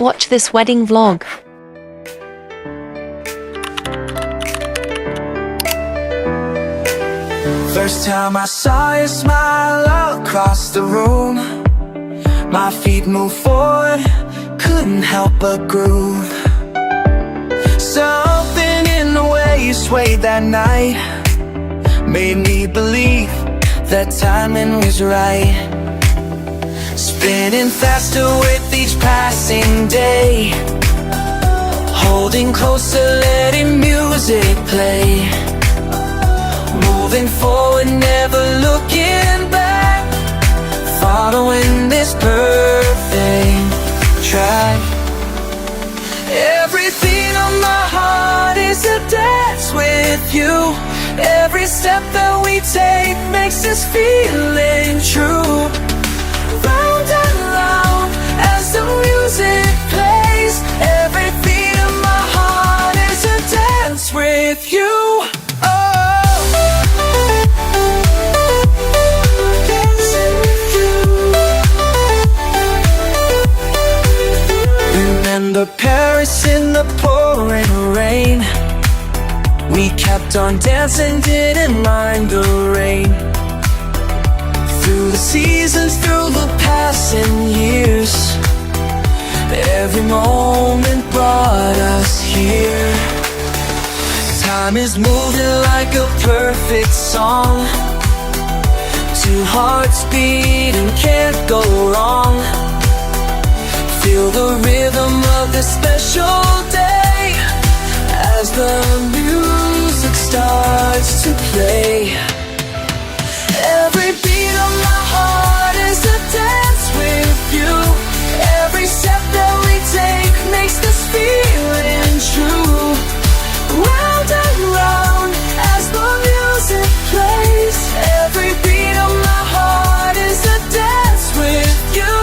Watch this wedding vlog. First time I saw you smile across the room, my feet moved forward, couldn't help but groove. Something in the way you swayed that night made me believe that timing was right. Spinning faster with each passing day, holding closer, letting music play. Moving forward, never looking back, following this perfect track. Everything on my heart is a dance with you. Every step that we take makes this feeling true. Round and round as the music plays, every beat of my heart is a dance with you. Remember Paris in the pouring rain, we kept on dancing, didn't mind the rain. Through the seasons, through the passing years, every moment brought us here. Time is moving like a perfect song, two hearts beating, can't go wrong. Feel the rhythm of this special day as the music starts to play. Every beat of my heart is a dance with you. Every step that we take makes this feeling true. Round and round as the music plays, every beat of my heart is a dance with you.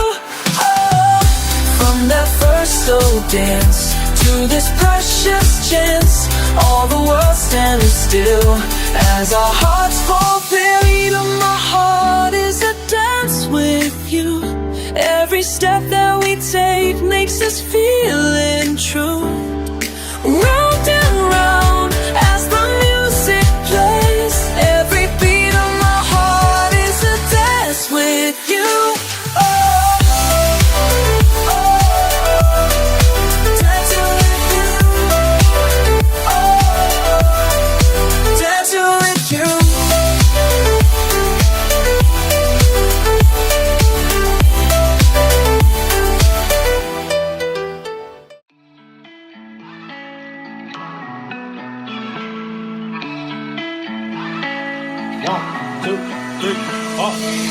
From that first slow dance to this precious chance, all the world stands still as our hearts fulfill. Beat of my heart is a dance with you. Every step that we take makes this feeling true. Round and round as the music plays, every beat of my heart is a dance with you.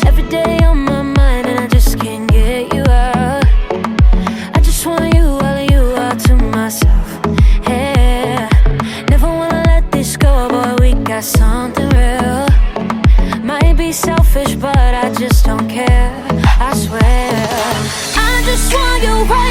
Every day on my mind and I just can't get you out. I just want you, all of you, all to myself. Yeah, never wanna let this go, boy, we got something real. Might be selfish, but I just don't care, I swear. I just want you right